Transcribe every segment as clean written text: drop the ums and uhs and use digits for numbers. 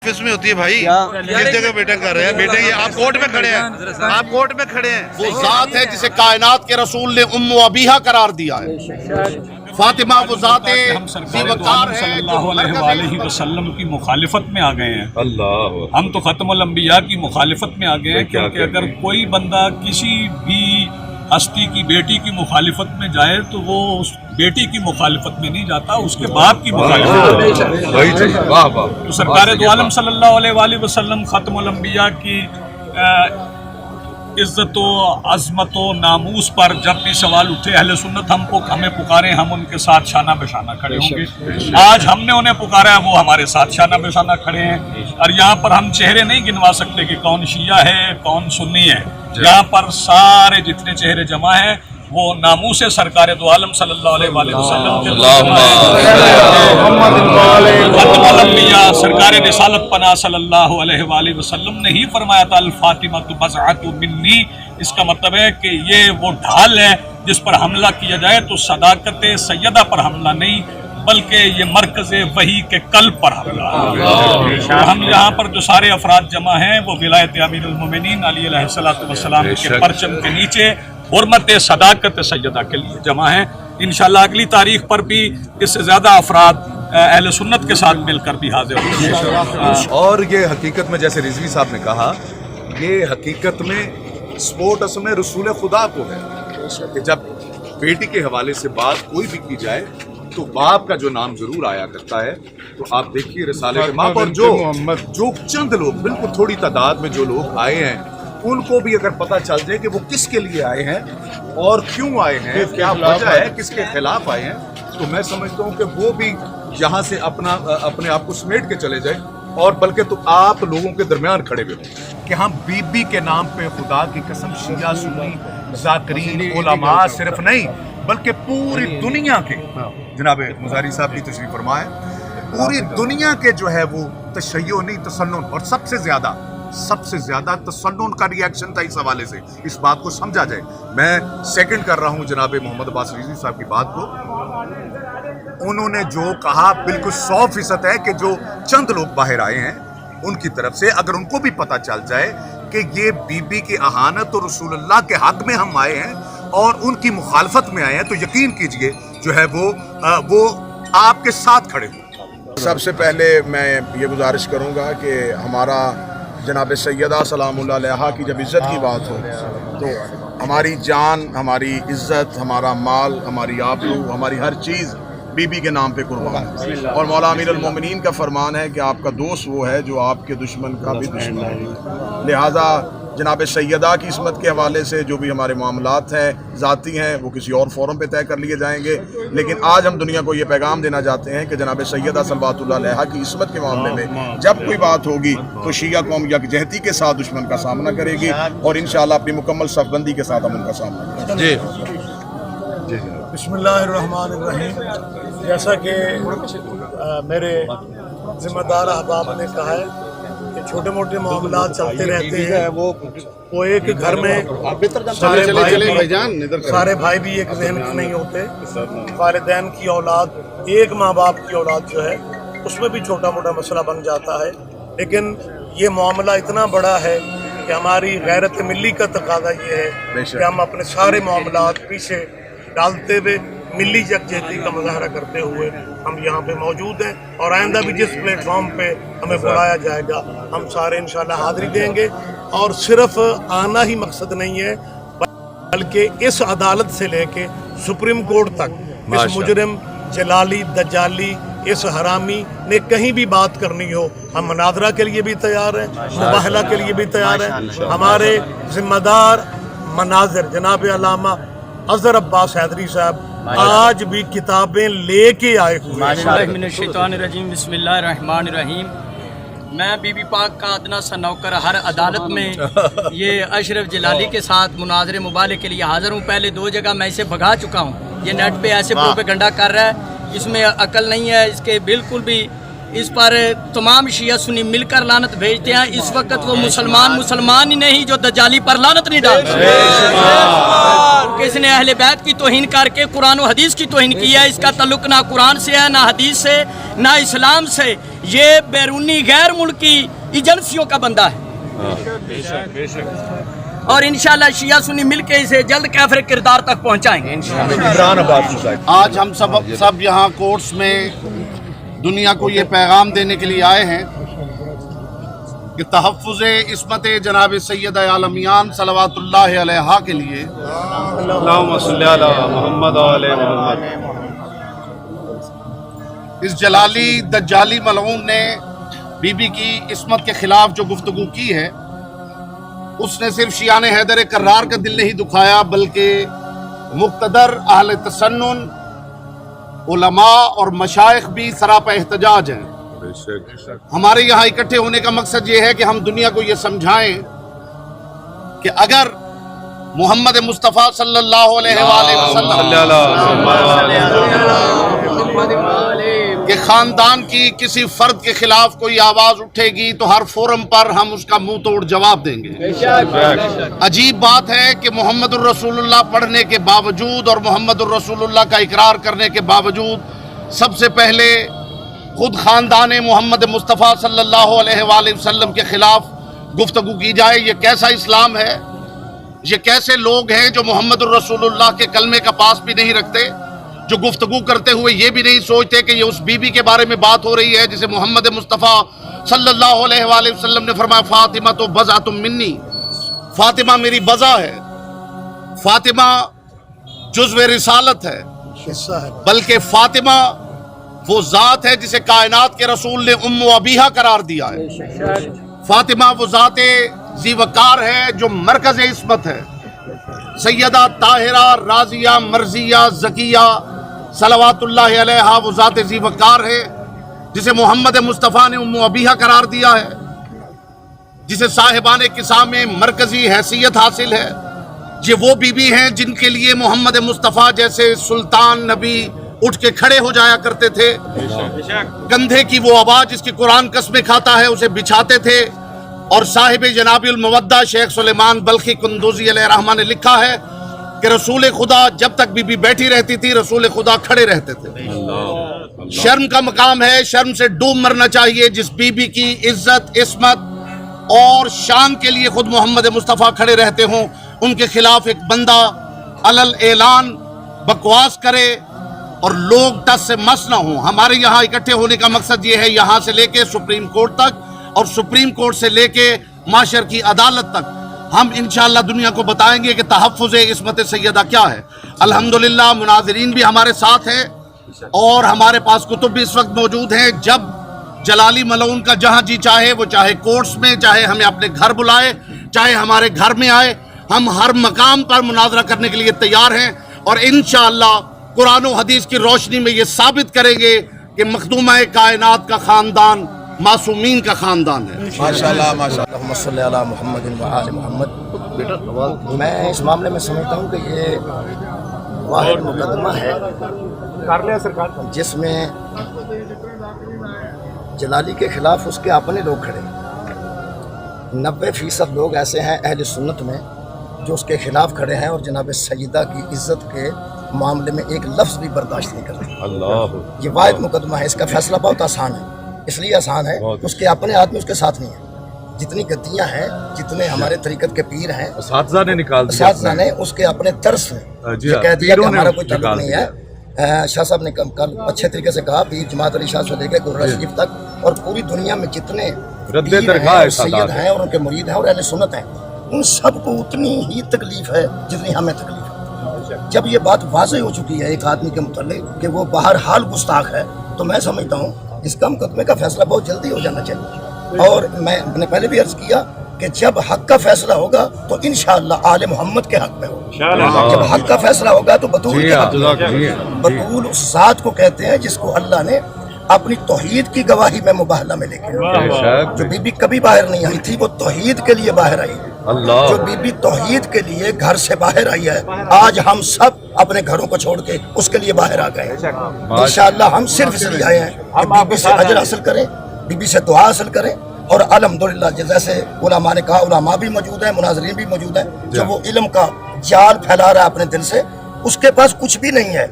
Office में होती है भाई, किस जगह मीटिंग कर रहे हैं? मीटिंग ये आप कोर्ट में खड़े हैं, आप कोर्ट में खड़े हैं। वो ज़ात है जिसे कायनात के रसूल ने उम्म अबीहा करार दिया है। फातिमा वो ज़ात सल्लल्लाहु अलैहि वसल्लम की मुखालिफत में आ गए हैं। अल्लाह, हम तो खत्मुल अंबिया की मुखालिफत में आ गए हैं, क्योंकि अगर कोई बंदा किसी भी हस्ती की बेटी की मुखालिफत में जाए तो वो उस बेटी की मुखालिफत में नहीं जाता, उसके बाप की मुखालिफत में जाता। तो सरकार दो आलम सल्लल्लाहु अलैहि वसल्लम खत्मुल अंबिया की इज्जत अज़मत नामूस पर जब भी सवाल उठे, अहले सुन्नत हमें पुकारे, हम उनके साथ शाना बेशाना खड़े होंगे। आज हमने उन्हें पुकारा है, वो हमारे साथ शाना बेशाना खड़े हैं। और यहाँ पर हम चेहरे नहीं गिनवा सकते कि कौन शिया है कौन सुन्नी है। यहाँ पर सारे जितने चेहरे जमा हैं वो नामूस सरकार दो आलम सल्लल्लाहु अलैहि वसल्लम सरकार रिसालत पना सल्लल्लाहु अलैहि वसल्लम ने ही फरमाया था, अल फातिमा तु बज़अतु मिन्नी। इसका मतलब है कि ये वो ढाल है जिस पर हमला किया जाए तो सदाकत सैयदा पर हमला नहीं, बल्कि ये मरकज़ वही के कल्ब पर हमला। हम यहाँ पर जो सारे अफराद जमा हैं वो विलायत अमीरुल मोमिनीन अली अलैहिस्सलातु वस्सलाम के परचम के नीचे हुर्मत सदाकत सैयदा के लिए जमा हैं। इंशाअल्लाह अगली तारीख पर भी इससे ज़्यादा अफराद अहले सुन्नत के साथ मिलकर भी हाजिर होंगे। और ये हकीकत में जैसे रिजवी साहब ने कहा, ये हकीकत में सपोर्ट असल में रसूल खुदा को है कि जब बेटी के हवाले से बात कोई भी की जाए तो बाप का जो नाम जरूर आया करता है। तो आप देखिए रिसाले के माँ पर जो चंद लोग, बिल्कुल थोड़ी तादाद में जो लोग आए हैं, उनको भी अगर पता चल जाए कि वो किसके लिए आए हैं और क्यों आए हैं, क्या वजह है, किसके खिलाफ आए हैं, तो मैं समझता हूँ कि वो भी यहाँ से अपने आप को समेट के चले जाए और बल्कि तो आप लोगों के दरमियान खड़े हुए कि हम बीबी के नाम पे खुदा की कसम शिया सुन्नी ज़ाकिरीन उलमा सिर्फ नहीं बल्कि पूरी दुनिया के, जनाब मुजारी साहब की तशरीफ फरमाए, पूरी दुनिया के जो है वो तशय्यो नहीं तसन्नुन, और सबसे ज्यादा तसन्नुन का रिएक्शन था इस हवाले से, इस बात को समझा जाए। मैं सेकंड कर रहा हूँ जनाब मोहम्मद अब्बास रिजवी साहब की बात को। उन्होंने जो कहा बिल्कुल 100% है कि जो चंद लोग बाहर आए हैं उनकी तरफ से अगर उनको भी पता चल जाए कि ये बीबी की अहानत और रसूलुल्लाह के हक में हम आए हैं और उनकी मुखालफत में आए हैं, तो यकीन कीजिए जो है वो आपके साथ खड़े हों। सबसे पहले मैं ये गुजारिश करूँगा कि हमारा जनाब सैयदा सलामुल्लाह अलैहा की जब इज़्ज़त की बात हो तो हमारी जान, हमारी इज़्ज़त, हमारा माल, हमारी आबरू, हमारी हर चीज़ बीबी के नाम पे कुर्बान है। और मौला अमीरुल मोमिनीन का फरमान है कि आपका दोस्त वो है जो आपके दुश्मन का भी दुश्मन है। लिहाजा जनाब सैयदा की इस्मत के हवाले से जो भी हमारे मामलात हैं ज़ाती हैं वो किसी और फोरम पे तय कर लिए जाएंगे, लेकिन आज हम दुनिया को ये पैगाम देना चाहते हैं कि जनाब सैयदा सल्लल्लाहु अलैहा की इस्मत के मामले में जब कोई बात होगी तो शिया कौम यकजहती के साथ दुश्मन का सामना करेगी और इंशाअल्लाह अपनी मुकम्मल सफबंदी के साथ हम उनका सामना करेंगे। बिस्मिल्लाहिर्रहमानिर्रहीम। जैसा कि मेरे जिम्मेदार अहबाब ने कहा है कि छोटे मोटे मामलात चलते रहते हैं, वो एक घर में सारे भाई भी एक जहन के नहीं होते। वालिदैन की औलाद, एक माँ बाप की औलाद जो है उसमें भी छोटा मोटा मसला बन जाता है, लेकिन ये मामला इतना बड़ा है कि हमारी गैरत मिली का तकाजा ये है कि हम अपने सारे मामलात पीछे डालते हुए मिली यकजहती का मुजाहरा करते हुए हम यहाँ पे मौजूद हैं और आइंदा भी जिस प्लेटफॉर्म पे हमें बुलाया जाएगा हम सारे इंशाल्लाह हाज़िरी देंगे। और सिर्फ आना ही मकसद नहीं है बल्कि इस अदालत से लेके सुप्रीम कोर्ट तक इस मुजरिम जलाली दज्जाली इस हरामी ने कहीं भी बात करनी हो हम मनाजरा के लिए भी तैयार हैं, मुबाहला के लिए भी तैयार हैं। हमारे जिम्मेदार मनाजिर जनाब अल्लामा अज़हर अब्बास हैदरी साहब आज भी किताबें लेके आए हुए। बिस्मिल्लाहिर्रहमानिर्रहीम। मैं बीबी पाक का अदना सा नौकर हर अदालत में ये अशरफ जलाली के साथ मुनाजरे मुबाले के लिए हाजिर हूँ। पहले 2 जगह मैं इसे भगा चुका हूँ। ये नेट पे ऐसे प्रोपेगेंडा कर रहा है, इसमें अकल नहीं है इसके बिल्कुल भी। इस पर तमाम शिया सुन्नी मिलकर लानत भेजते हैं। इस वक्त वो मुसलमान ही नहीं जो दज्जाली पर लानत नहीं डालते। किसने अहले बैत की तौहीन करके कुरान और हदीस की तौहीन की है। इसका ताल्लुक ना कुरान से है, ना हदीस से, ना इस्लाम से। ये बैरूनी गैर मुल्की एजेंसियों का बंदा है और इंशाल्लाह शिया सुन्नी मिलके इसे जल्द काफिर किरदार तक पहुंचाएंगे। आज हम सब यहाँ कोर्ट्स में दुनिया को ये पैगाम देने के लिए आए हैं कि तहफ़्फ़ुज़ इस्मत जनाब सैयद आलमियान सलवातुल्लाह अलैहा के लिए इस जलाली दज्जाली मलऊन ने बीबी की इस्मत के खिलाफ जो गुफ्तगू की है, उसने सिर्फ शियान हैदर कर्रार का दिल नहीं दुखाया, बल्कि मुक़्तदर अहले तसन्नुन, उलमा और मशाइख भी सरापा एहतजाज हैं। हमारे यहाँ इकट्ठे होने का मकसद ये है कि हम दुनिया को ये समझाएं कि अगर मोहम्मद मुस्तफ़ा सल्लल्लाहु अलैहि वसल्लम के ख़ानदान की किसी फ़र्द के ख़िलाफ़ कोई आवाज़ उठेगी तो हर फोरम पर हम उसका मुंह तोड़ जवाब देंगे। अजीब बात है कि मोहम्मदुर रसूलुल्लाह पढ़ने के बावजूद और मोहम्मदुर रसूलुल्लाह का इकरार करने के बावजूद सबसे पहले खुद ख़ानदान मोहम्मद मुस्तफ़ा सल्लल्लाहु अलैहि वसल्लम के ख़िलाफ़ गुफ्तगू की जाए। ये कैसा इस्लाम है? ये कैसे लोग हैं जो मोहम्मदुर रसूलुल्लाह के कलमे का पास भी नहीं रखते, जो गुफ्तगू करते हुए ये भी नहीं सोचते कि ये उस बीबी के बारे में बात हो रही है जिसे मोहम्मद मुस्तफ़ा सल्लल्लाहु अलैहि वसल्लम ने फरमाया फातिमा तो बज़ा तुम मिन्नी, फातिमा मेरी बज़ा है, फातिमा जुज़्व रिसालत है, बल्कि फातिमा वो ज़ात है जिसे कायनात के रसूल ने उम्म अबीहा करार दिया है। फातिमा वो ज़ात ज़ीवकार है जो मरकज़ इस्मत है। सैयदा ताहिरा राजिया मर्जिया ज़किया सलवातुल्लाह अलैहा वो ज़ात ज़ीवकार है जिसे मोहम्मद मुस्तफ़ा ने उम्म अबीहा करार दिया है, जिसे साहिबान किसा में मरकज़ी हैसियत हासिल है। ये वो बीबी हैं जिनके लिए मोहम्मद मुस्तफ़ा जैसे सुल्तान नबी उठ के खड़े हो जाया करते थे। कंधे की वो आवाज़ जिसकी कुरान कसमें खाता है उसे बिछाते थे। और साहिब जनाबिल मवद्दा शेख सुलेमान बल्खी कुंदूज़ी अलैहिर्रहमा ने लिखा है कि रसूल खुदा जब तक बीबी बैठी रहती थी रसूल खुदा खड़े रहते थे। शर्म का मकाम है, शर्म से डूब मरना चाहिए जिस बीबी की इज्जत इस्मत और शान के लिए खुद मोहम्मद मुस्तफ़ा खड़े रहते हों, उनके खिलाफ एक बंदा अलल ऐलान बकवास करे और लोग टस से मस ना हों। हमारे यहाँ इकट्ठे होने का मकसद ये है, यहाँ से लेके सुप्रीम कोर्ट तक और सुप्रीम कोर्ट से लेके माशर की अदालत तक हम इंशाअल्लाह दुनिया को बताएंगे कि तहफ़्फ़ुज़ इस्मत सैयदा क्या है। अल्हम्दुलिल्लाह मुनाज़रीन भी हमारे साथ हैं और हमारे पास कुतुब भी इस वक्त मौजूद हैं। जब जलाली मलऊन का जहाँ जी चाहे, वो चाहे कोर्ट्स में, चाहे हमें अपने घर बुलाए, चाहे हमारे घर में आए, हम हर मकाम पर मुनाज़रा करने के लिए तैयार हैं और इंशाअल्लाह कुरान और हदीस की रोशनी में ये साबित करेंगे कि मखदूमा कायनात का ख़ानदान मासूमीन का ख़ानदान है। माशाअल्लाह माशाअल्लाह सल्ली अला मुहम्मद व आले मुहम्मद। मैं इस मामले में समझता हूँ कि ये वाहिद मुकदमा है जिसमें जलाली के खिलाफ उसके अपने लोग खड़े। 90% लोग ऐसे हैं अहले सुन्नत में जो उसके खिलाफ खड़े हैं और जनाब सैयदा की इज्जत के मामले में एक लफ्ज़ भी बर्दाश्त नहीं करते। ये वाहिद मुकदमा है, इसका फैसला बहुत आसान है। इसलिए आसान है उसके अपने आदमी उसके साथ नहीं है। जितनी गद्दियाँ हैं, जितने हमारे तरीक़त के पीर हैं, असातिज़ा ने निकाल दिया, असातिज़ा ने उसके अपने तरस में कह दिया कि हमारा कोई ताल्लुक नहीं है। शाह साहब ने कल अच्छे तरीके से कहा, पीर जमात अली शाह से लेकर कुर्रा शरीफ तक और पूरी दुनिया में जितने सैयद हैं और उनके मुरीद हैं और अहले सुन्नत हैं, उन सबको उतनी ही तकलीफ है जितनी हमें तकलीफ है। जब ये बात वाज़ेह हो चुकी है एक आदमी के मुतल्लिक़ कि वो बहरहाल गुस्ताख है, तो मैं समझता हूँ इसका मुकदमे का फैसला बहुत जल्दी हो जाना चाहिए। और मैंने पहले भी अर्ज किया कि जब हक का फैसला होगा तो इंशाअल्लाह आले मोहम्मद के हक में होगा। जब हक का फैसला होगा तो बतूल के हक में। बतूल उस ज़ात को कहते हैं जिसको अल्लाह ने अपनी तौहीद की गवाही में मुबाहला में लेके, जो बीबी कभी बाहर नहीं आई थी वो तौहीद के लिए बाहर आई। जो बीबी तौहीद के लिए घर से बाहर आई है, आज हम सब अपने घरों को छोड़ के उसके लिए बाहर आ गए। इंशाअल्लाह हम सिर्फ इसलिए आए हैं कि बीबी से अजर हासिल करें, बीबी से दुआ हासिल करें। और अल्हम्दुलिल्लाह जैसे उलमा ने कहा, उलमा भी मौजूद हैं, मुनाज़रीन भी मौजूद हैं, जो वो इल्म का जाल फैला रहा है अपने दिल से, اس کے پاس کچھ بھی نہیں ہے.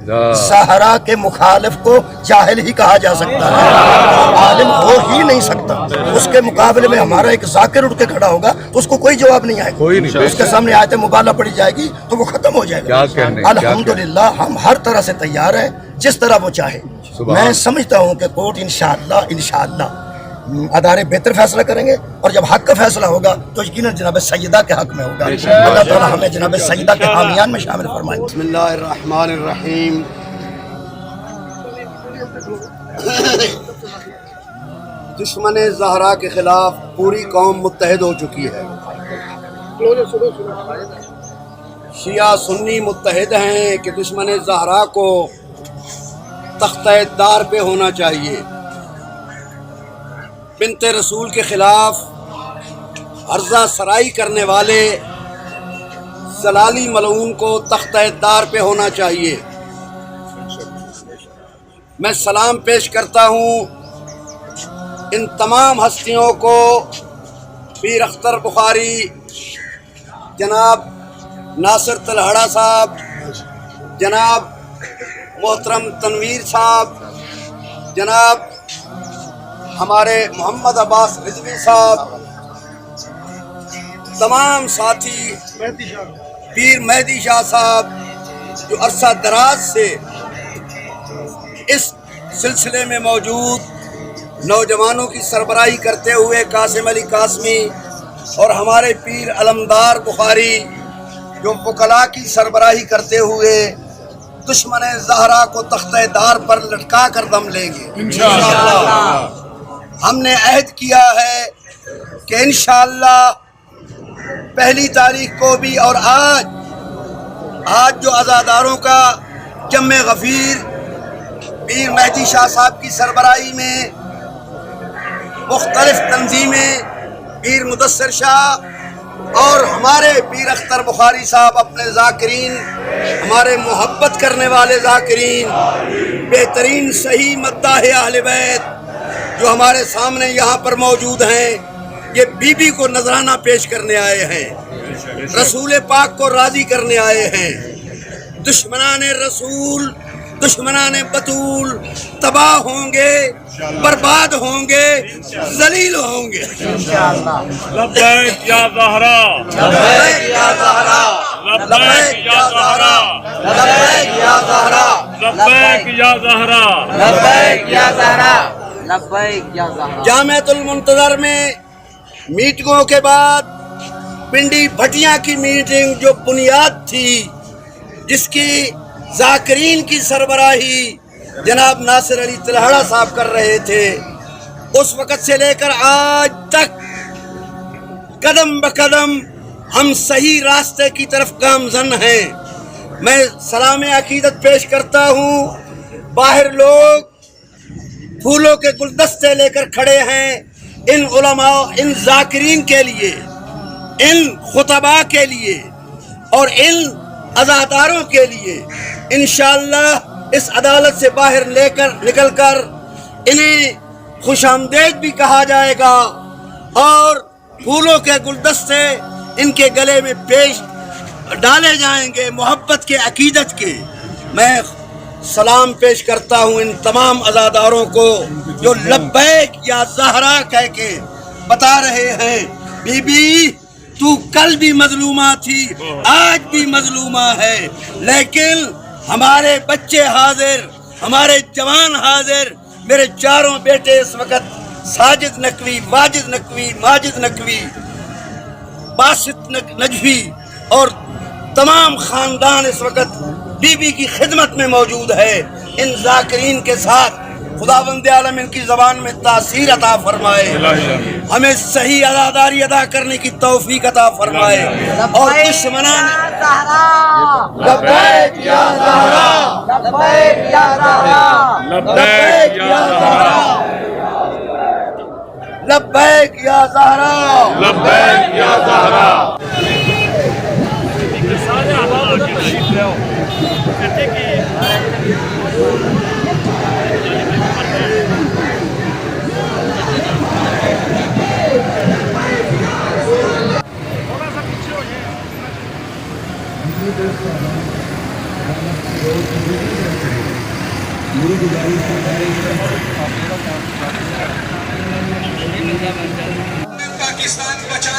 زہرا کے مخالف کو جاہل ہی کہا جا سکتا ہے, عالم ہو ہی نہیں سکتا. اس کے مقابلے میں ہمارا ایک ذاکر اٹھ کے کھڑا ہوگا تو اس کو کوئی جواب نہیں آئے گا. اس کے سامنے آیت مبالہ پڑی جائے گی تو وہ ختم ہو جائے گا. الحمدللہ ہم ہر طرح سے تیار ہیں, جس طرح وہ چاہے. میں سمجھتا ہوں کہ کورٹ انشاءاللہ ادارے بہتر فیصلہ کریں گے, اور جب حق کا فیصلہ ہوگا تو یقیناً جناب سیدہ کے حق میں ہوگا. اللہ تعالیٰ ہمیں جناب سیدہ کے حامیان میں شامل فرمائیں. بسم اللہ الرحمن الرحیم. دشمن زہرا کے خلاف پوری قوم متحد ہو چکی ہے. شیعہ سنی متحد ہیں کہ دشمن زہرا کو تختہ دار پہ ہونا چاہیے. بنت رسول کے خلاف عرضہ سرائی کرنے والے زلالی ملعون کو تختہ دار پہ ہونا چاہیے. میں سلام پیش کرتا ہوں ان تمام ہستیوں کو, پیر اختر بخاری, جناب ناصر تلہڑا صاحب, جناب محترم تنویر صاحب, جناب ہمارے محمد عباس رضوی صاحب, تمام ساتھی, پیر مہدی شاہ صاحب جو عرصہ دراز سے اس سلسلے میں موجود, نوجوانوں کی سربراہی کرتے ہوئے قاسم علی قاسمی, اور ہمارے پیر علمدار بخاری جو وکلاء کی سربراہی کرتے ہوئے دشمن زہرا کو تختہ دار پر لٹکا کر دم لیں گے انشاءاللہ. ہم نے عہد کیا ہے کہ انشاءاللہ پہلی تاریخ کو بھی, اور آج جو عزاداروں کا جمع غفیر پیر مہدی شاہ صاحب کی سربراہی میں مختلف تنظیمیں, پیر مدثر شاہ اور ہمارے پیر اختر بخاری صاحب اپنے ذاکرین, ہمارے محبت کرنے والے ذاکرین, بہترین صحیح مداح اہل بیت جو ہمارے سامنے یہاں پر موجود ہیں, یہ بی بی کو نذرانہ پیش کرنے آئے ہیں, رسول پاک کو راضی کرنے آئے ہیں. دشمنان رسول, دشمنان بطول تباہ ہوں گے, برباد ہوں گے, ذلیل ہوں گے. لبیک یا زہرا, لبیک یا زہرا, لبیک یا زہرا, لبیک یا زہرا, لبیک یا زہرا, لبیک یا زہرا, لبیک یا زہرا. جامعۃ المنتظر میں میٹنگوں کے بعد پنڈی بھٹیاں کی میٹنگ جو بنیاد تھی, جس کی ذاکرین کی سربراہی جناب ناصر علی تلہڑا صاحب کر رہے تھے, اس وقت سے لے کر آج تک قدم بقدم ہم صحیح راستے کی طرف گامزن ہیں. میں سلام عقیدت پیش کرتا ہوں. باہر لوگ پھولوں کے گلدستے لے کر کھڑے ہیں ان علماء, ان ذاکرین کے لیے, ان خطباء کے لیے اور ان عزاداروں کے لیے. انشاءاللہ اس عدالت سے باہر نکل کر انہیں خوش آمدید بھی کہا جائے گا, اور پھولوں کے گلدستے ان کے گلے میں پیش ڈالے جائیں گے محبت کے, عقیدت کے. میں سلام پیش کرتا ہوں ان تمام عزاداروں کو جو لبیک یا زہرا کہہ کے بتا رہے ہیں, بی بی تو کل بھی مظلومہ تھی, آج بھی مظلومہ ہے, لیکن ہمارے بچے حاضر, ہمارے جوان حاضر, میرے چاروں بیٹے اس وقت ساجد نقوی, واجد نقوی, ماجد نقوی, باسط نجوی اور تمام خاندان اس وقت بی بی کی خدمت میں موجود ہے. ان ذاکرین کے ساتھ خداوند عالم ان کی زبان میں تاثیر عطا فرمائے, ہمیں صحیح عزاداری ادا کرنے کی توفیق عطا فرمائے, اور دشمنان لبیک یا زہرا, لبیک یا زہرا, لبیک یا زہرا, لبیک یا زہرا, لبیک یا زہرا. पाकिस्तान बचा